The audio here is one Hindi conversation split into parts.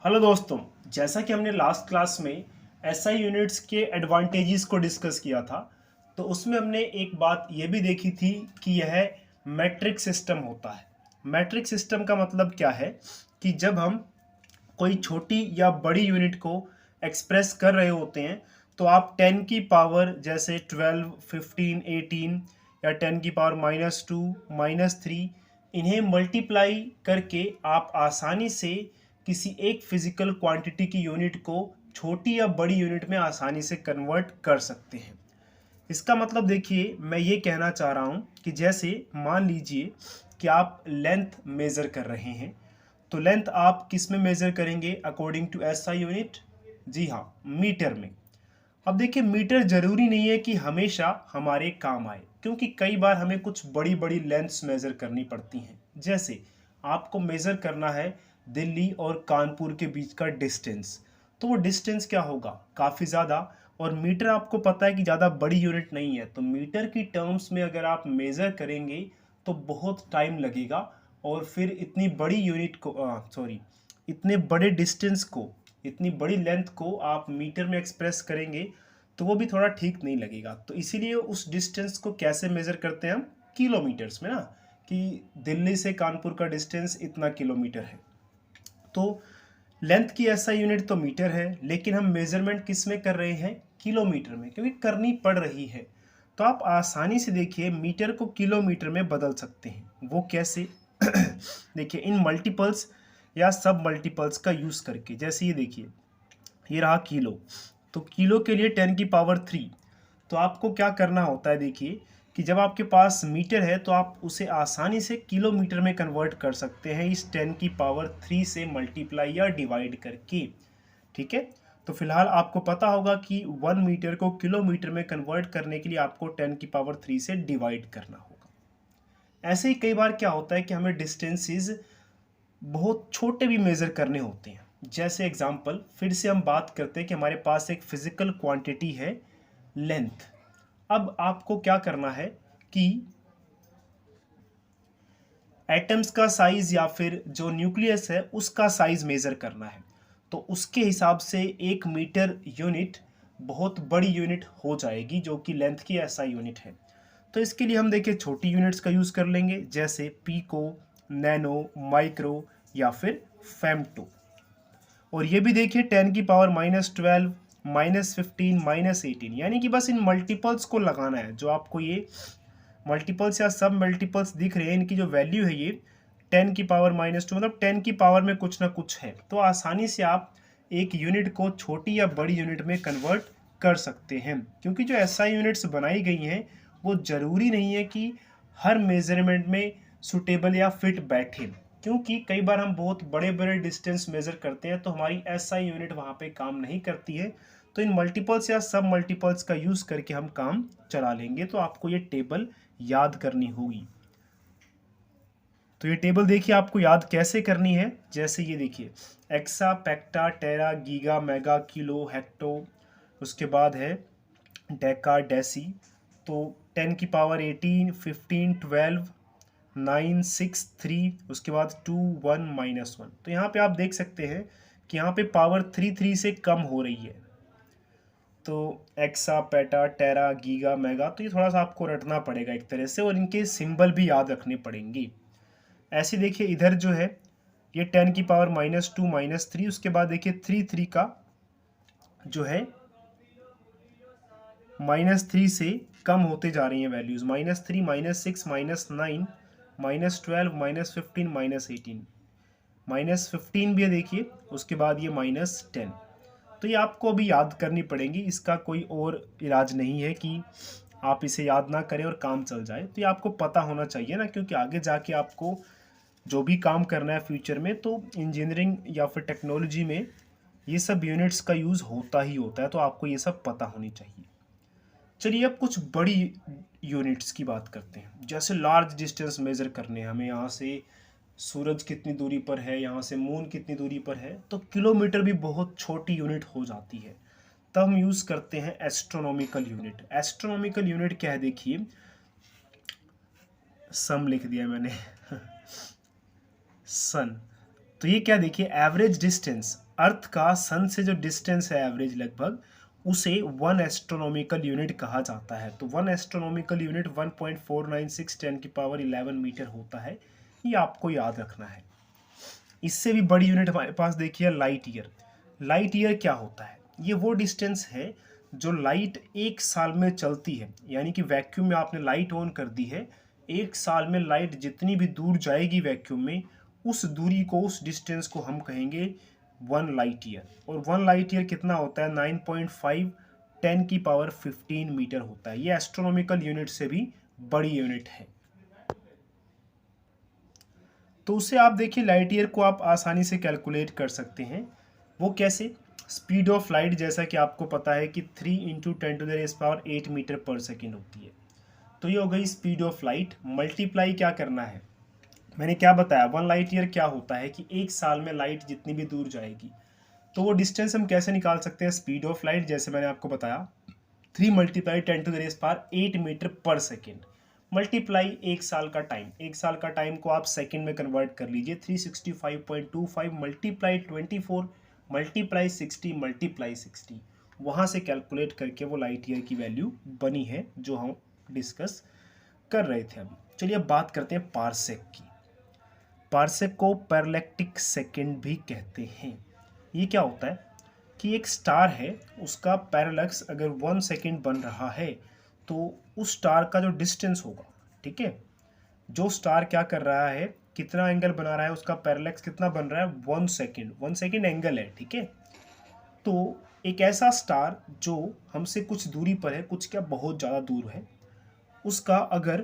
हेलो दोस्तों, जैसा कि हमने लास्ट क्लास में एसआई यूनिट्स के एडवांटेजेस को डिस्कस किया था, तो उसमें हमने एक बात ये भी देखी थी कि यह मैट्रिक सिस्टम होता है। मैट्रिक सिस्टम का मतलब क्या है कि जब हम कोई छोटी या बड़ी यूनिट को एक्सप्रेस कर रहे होते हैं, तो आप 10 की पावर जैसे 12, 15, 18 या 10 की पावर -2, -3 इन्हें मल्टीप्लाई करके आप आसानी से किसी एक फिजिकल क्वांटिटी की यूनिट को छोटी या बड़ी यूनिट में आसानी से कन्वर्ट कर सकते हैं। इसका मतलब देखिए, मैं ये कहना चाह रहा हूँ कि जैसे मान लीजिए कि आप लेंथ मेज़र कर रहे हैं, तो लेंथ आप किस में मेज़र करेंगे अकॉर्डिंग टू एसआई यूनिट? जी हाँ, मीटर में। अब देखिए, मीटर ज़रूरी नहीं है कि हमेशा हमारे काम आए, क्योंकि कई बार हमें कुछ बड़ी बड़ी लेंथ्स मेज़र करनी पड़ती हैं। जैसे आपको मेज़र करना है दिल्ली और कानपुर के बीच का डिस्टेंस, तो वो डिस्टेंस क्या होगा, काफ़ी ज़्यादा। और मीटर आपको पता है कि ज़्यादा बड़ी यूनिट नहीं है, तो मीटर की टर्म्स में अगर आप मेज़र करेंगे तो बहुत टाइम लगेगा। और फिर इतनी बड़ी यूनिट को इतने बड़े डिस्टेंस को, इतनी बड़ी लेंथ को आप मीटर में एक्सप्रेस करेंगे तो वो भी थोड़ा ठीक नहीं लगेगा। तो इसीलिए उस डिस्टेंस को कैसे मेज़र करते हैं हम? किलोमीटर्स में ना, कि दिल्ली से कानपुर का डिस्टेंस इतना किलोमीटर है। तो लेंथ की ऐसा यूनिट तो मीटर है, लेकिन हम मेजरमेंट किस में कर रहे हैं? किलोमीटर में, क्योंकि करनी पड़ रही है। तो आप आसानी से देखिए मीटर को किलोमीटर में बदल सकते हैं। वो कैसे? देखिए, इन मल्टीपल्स या सब मल्टीपल्स का यूज़ करके। जैसे ये देखिए, ये रहा किलो, तो किलो के लिए 10 की पावर 3। तो आपको क्या करना होता है, देखिए कि जब आपके पास मीटर है तो आप उसे आसानी से किलोमीटर में कन्वर्ट कर सकते हैं इस 10 की पावर 3 से मल्टीप्लाई या डिवाइड करके। ठीक है, तो फिलहाल आपको पता होगा कि 1 मीटर को किलोमीटर में कन्वर्ट करने के लिए आपको 10 की पावर 3 से डिवाइड करना होगा। ऐसे ही कई बार क्या होता है कि हमें डिस्टेंसेस बहुत छोटे भी मेज़र करने होते हैं। जैसे एग्जांपल, फिर से हम बात करते हैं कि हमारे पास एक फिजिकल क्वांटिटी है लेंथ। अब आपको क्या करना है कि एटम्स का साइज या फिर जो न्यूक्लियस है उसका साइज मेज़र करना है। तो उसके हिसाब से 1 मीटर यूनिट बहुत बड़ी यूनिट हो जाएगी, जो कि लेंथ की ऐसा यूनिट है। तो इसके लिए हम देखिए छोटी यूनिट्स का यूज़ कर लेंगे, जैसे पीको, नैनो, माइक्रो या फिर फेमटो। और ये भी देखिए 10 की पावर -12, -15, -18, यानी कि बस इन मल्टीपल्स को लगाना है। जो आपको ये मल्टीपल्स या सब मल्टीपल्स दिख रहे हैं, इनकी जो वैल्यू है ये 10 की पावर -2, मतलब 10 की पावर में कुछ ना कुछ है। तो आसानी से आप एक यूनिट को छोटी या बड़ी यूनिट में कन्वर्ट कर सकते हैं, क्योंकि जो एसआई यूनिट्स बनाई गई हैं वो ज़रूरी नहीं है कि हर मेजरमेंट में सुटेबल या फिट बैठे। क्योंकि कई बार हम बहुत बड़े बड़े डिस्टेंस मेज़र करते हैं तो हमारी एसआई यूनिट वहाँ पे काम नहीं करती है। तो इन मल्टीपल्स या सब मल्टीपल्स का यूज़ करके हम काम चला लेंगे। तो आपको ये टेबल याद करनी होगी। तो ये टेबल देखिए आपको याद कैसे करनी है। जैसे ये देखिए, एक्सा, पेक्टा, टेरा, गीगा, मेगा, किलो, हेक्टो, उसके बाद है डेका, डेसी। तो 10 की पावर 18, 15, 12, 9, 6, 3, उसके बाद 2, 1, -1। तो यहाँ पे आप देख सकते हैं कि यहाँ पे पावर 3 से कम हो रही है। तो एक्सा, पेटा, टेरा, गीगा, मेगा, तो ये थोड़ा सा आपको रटना पड़ेगा एक तरह से, और इनके सिंबल भी याद रखने पड़ेंगे। ऐसे देखिए इधर जो है ये 10 की पावर -2, -3, उसके बाद देखिए 3 का जो है -3 से कम होते जा रही हैं वैल्यूज़। -3, -6, -9, -12, -15, -18, -15 भी है देखिए, उसके बाद ये -10। तो ये आपको अभी याद करनी पड़ेंगी, इसका कोई और इलाज नहीं है कि आप इसे याद ना करें और काम चल जाए। तो ये आपको पता होना चाहिए ना, क्योंकि आगे जाके आपको जो भी काम करना है फ्यूचर में, तो इंजीनियरिंग या फिर टेक्नोलॉजी में ये सब यूनिट्स का यूज़ होता ही होता है। तो आपको ये सब पता होनी चाहिए। चलिए अब कुछ बड़ी यूनिट्स की बात करते हैं। जैसे लार्ज डिस्टेंस मेज़र करने हैं हमें, यहाँ से सूरज कितनी दूरी पर है, यहाँ से मून कितनी दूरी पर है, तो किलोमीटर भी बहुत छोटी यूनिट हो जाती है। तब हम यूज़ करते हैं एस्ट्रोनॉमिकल यूनिट। एस्ट्रोनॉमिकल यूनिट क्या है, देखिए सम लिख दिया मैंने सन। तो ये क्या, देखिए एवरेज डिस्टेंस अर्थ का सन से जो डिस्टेंस है एवरेज लगभग, उसे 1 एस्ट्रोनॉमिकल यूनिट कहा जाता है। तो 1 एस्ट्रोनॉमिकल यूनिट 1.496 10 की पावर 11 मीटर होता है। ये आपको याद रखना है। इससे भी बड़ी यूनिट हमारे पास देखिए लाइट ईयर। लाइट ईयर क्या होता है? ये वो डिस्टेंस है जो लाइट एक साल में चलती है, यानी कि वैक्यूम में आपने लाइट ऑन कर दी है, एक साल में लाइट जितनी भी दूर जाएगी वैक्यूम में, उस दूरी को, उस डिस्टेंस को हम कहेंगे 1 लाइट ईयर। और 1 लाइट ईयर कितना होता है? 9.5 10 की पावर 15 मीटर होता है। ये एस्ट्रोनॉमिकल यूनिट से भी बड़ी यूनिट है। तो उससे आप देखिए लाइट ईयर को आप आसानी से कैलकुलेट कर सकते हैं। वो कैसे? स्पीड ऑफ लाइट जैसा कि आपको पता है कि 3 इंटू 10⁻⁸ मीटर पर सेकेंड होती है। तो ये हो गई स्पीड ऑफ लाइट। मल्टीप्लाई क्या करना है? मैंने क्या बताया, 1 लाइट ईयर क्या होता है कि एक साल में लाइट जितनी भी दूर जाएगी, तो वो डिस्टेंस हम कैसे निकाल सकते हैं? स्पीड ऑफ लाइट, जैसे मैंने आपको बताया 3 मल्टीप्लाई 10⁸ मीटर पर सेकेंड, मल्टीप्लाई एक साल का टाइम। एक साल का टाइम को आप सेकेंड में कन्वर्ट कर लीजिए, 365.25 मल्टीप्लाई 24 मल्टीप्लाई 60 मल्टीप्लाई 60, वहाँ से कैलकुलेट करके वो लाइट ईयर की वैल्यू बनी है जो हम डिस्कस कर रहे थे अभी। चलिए अब बात करते हैं पारसेक की। पारसेक को पैरेलैक्टिक सेकेंड भी कहते हैं। ये क्या होता है कि एक स्टार है, उसका पैरेलैक्स अगर 1 सेकेंड बन रहा है तो उस स्टार का जो डिस्टेंस होगा, ठीक है, जो स्टार क्या कर रहा है, कितना एंगल बना रहा है, उसका पैरेलैक्स कितना बन रहा है? 1 सेकेंड। 1 सेकेंड एंगल है, ठीक है। तो एक ऐसा स्टार जो हमसे कुछ दूरी पर है, कुछ क्या बहुत ज़्यादा दूर है, उसका अगर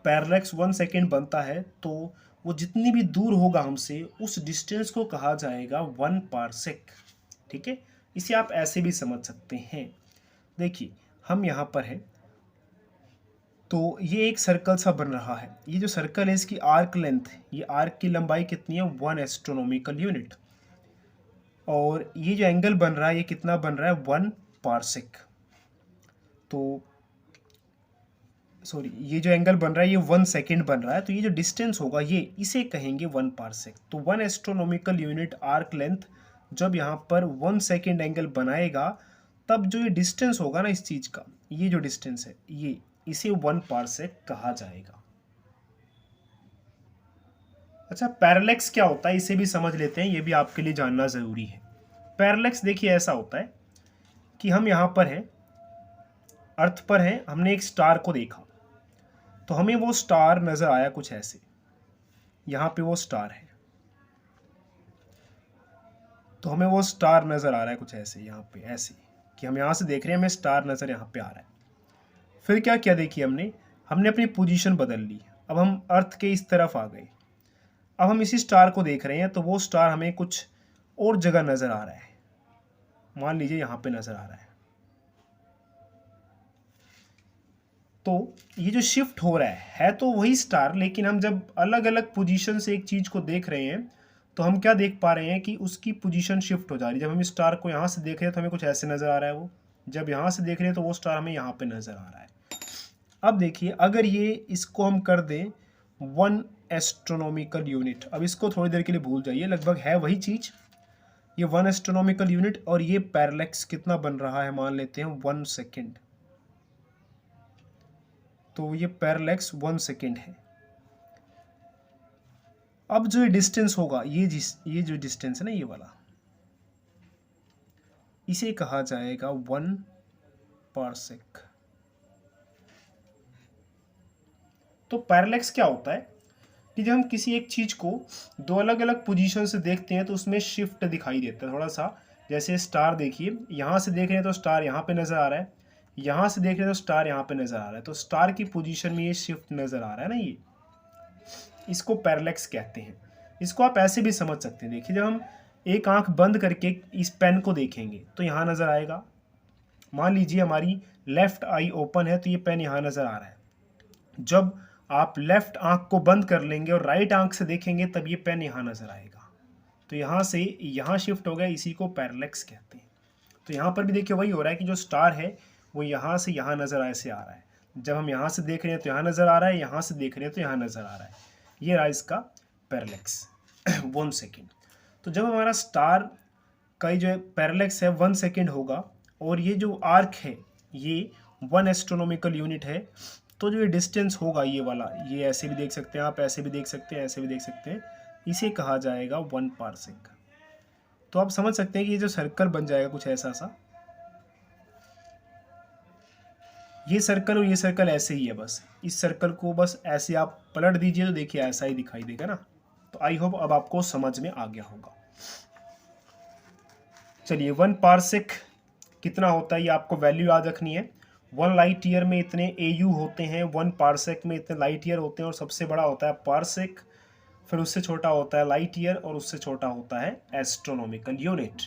पैरेलैक्स 1 सेकेंड बनता है तो वो जितनी भी दूर होगा हमसे, उस डिस्टेंस को कहा जाएगा 1 पारसेक, ठीक है। इसे आप ऐसे भी समझ सकते हैं। देखिए हम यहाँ पर हैं, तो ये एक सर्कल सा बन रहा है। ये जो सर्कल है इसकी आर्क लेंथ, ये आर्क की लंबाई कितनी है? 1 एस्ट्रोनॉमिकल यूनिट। और ये जो एंगल बन रहा है ये कितना बन रहा है? 1 पारसेक। तो सॉरी, ये जो एंगल बन रहा है ये 1 सेकेंड बन रहा है, तो ये जो डिस्टेंस होगा ये, इसे कहेंगे 1 पारसेक। तो 1 एस्ट्रोनॉमिकल यूनिट आर्क लेंथ जब यहाँ पर 1 सेकेंड एंगल बनाएगा, तब जो ये डिस्टेंस होगा ना इस चीज़ का, ये जो डिस्टेंस है ये, इसे 1 पारसेक कहा जाएगा। अच्छा, पैरेलैक्स क्या होता है इसे भी समझ लेते हैं, ये भी आपके लिए जानना ज़रूरी है। पैरेलैक्स देखिए ऐसा होता है कि हम यहाँ पर हैं, अर्थ पर हैं, हमने एक स्टार को देखा, तो हमें वो स्टार नज़र आया कुछ ऐसे, यहाँ पे वो स्टार है, तो हमें वो स्टार नज़र आ रहा है कुछ ऐसे, यहाँ पे ऐसे कि हम यहाँ से देख रहे हैं, हमें स्टार नज़र यहाँ पे आ रहा है। फिर क्या किया देखिए हमने अपनी पोजीशन बदल ली। अब हम अर्थ के इस तरफ आ गए, अब हम इसी स्टार को देख रहे हैं, तो वो स्टार हमें कुछ और जगह नज़र आ रहा है, मान लीजिए यहाँ पे नज़र आ रहा है। तो ये जो शिफ्ट हो रहा है तो वही स्टार, लेकिन हम जब अलग अलग पोजीशन से एक चीज़ को देख रहे हैं तो हम क्या देख पा रहे हैं कि उसकी पोजीशन शिफ्ट हो जा रही है। जब हम इस स्टार को यहाँ से देख रहे हैं तो हमें कुछ ऐसे नज़र आ रहा है वो, जब यहाँ से देख रहे हैं तो वो स्टार हमें यहाँ पे नज़र आ रहा है। अब देखिए अगर ये इसको हम कर दें 1 एस्ट्रोनॉमिकल यूनिट, अब इसको थोड़ी देर के लिए भूल जाइए, लगभग है वही चीज़, ये 1 एस्ट्रोनॉमिकल यूनिट, और ये पैरेलैक्स कितना बन रहा है, मान लेते हैं 1 सेकेंड। तो ये पैरेलैक्स 1 सेकेंड है। अब जो ये डिस्टेंस होगा, ये जो डिस्टेंस है ना, ये वाला, इसे कहा जाएगा 1 पारसेक। तो पैरेलैक्स क्या होता है कि जब हम किसी एक चीज़ को दो अलग अलग पोजीशन से देखते हैं तो उसमें शिफ्ट दिखाई देता है थोड़ा सा। जैसे स्टार देखिए, यहाँ से देख रहे हैं तो स्टार यहाँ पे नज़र आ रहा है, यहाँ से देख रहे हैं तो स्टार यहाँ पे नज़र आ रहा है, तो स्टार की पोजीशन में ये शिफ्ट नज़र आ रहा है ना, ये इसको पैरेलैक्स कहते हैं। इसको आप ऐसे भी समझ सकते हैं। देखिए जब हम एक आंख बंद करके इस पेन को देखेंगे तो यहाँ नज़र आएगा, मान लीजिए हमारी लेफ्ट आई ओपन है तो ये पेन यहाँ नज़र आ रहा है। जब आप लेफ्ट आंख को बंद कर लेंगे और राइट आंख से देखेंगे तब ये पेन यहाँ नज़र आएगा, तो यहाँ से यहाँ शिफ्ट हो गया, इसी को पैरेलैक्स कहते हैं। तो यहाँ पर भी देखिए वही हो रहा है कि जो स्टार है वो यहाँ से यहाँ नज़र ऐसे आ रहा है, जब हम यहाँ से देख रहे हैं तो यहाँ नज़र आ रहा है, यहाँ से देख रहे हैं तो यहाँ नज़र आ रहा है। ये रहा इसका पैरेलैक्स 1 सेकेंड। तो जब हमारा स्टार का जो पैरेलैक्स है 1 सेकेंड होगा, और ये जो आर्क है ये 1 एस्ट्रोनॉमिकल यूनिट है, तो जो ये डिस्टेंस होगा ये वाला, ये ऐसे भी देख सकते हैं आप, ऐसे भी देख सकते हैं, ऐसे भी देख सकते हैं, इसे कहा जाएगा 1 पार्सेक। तो आप समझ सकते हैं कि ये जो सर्कल बन जाएगा कुछ ऐसा सा, ये सर्कल और ये सर्कल ऐसे ही है, बस इस सर्कल को बस ऐसे आप पलट दीजिए तो देखिए ऐसा ही दिखाई देगा ना। तो आई होप अब आपको समझ में आ गया होगा। चलिए 1 पार्सेक कितना होता है ये आपको वैल्यू याद रखनी है। 1 लाइट ईयर में इतने AU होते हैं, 1 पार्सेक में इतने लाइट ईयर होते हैं, और सबसे बड़ा होता है पार्सेक, फिर उससे छोटा होता है लाइट ईयर, और उससे छोटा होता है एस्ट्रोनॉमिकल यूनिट।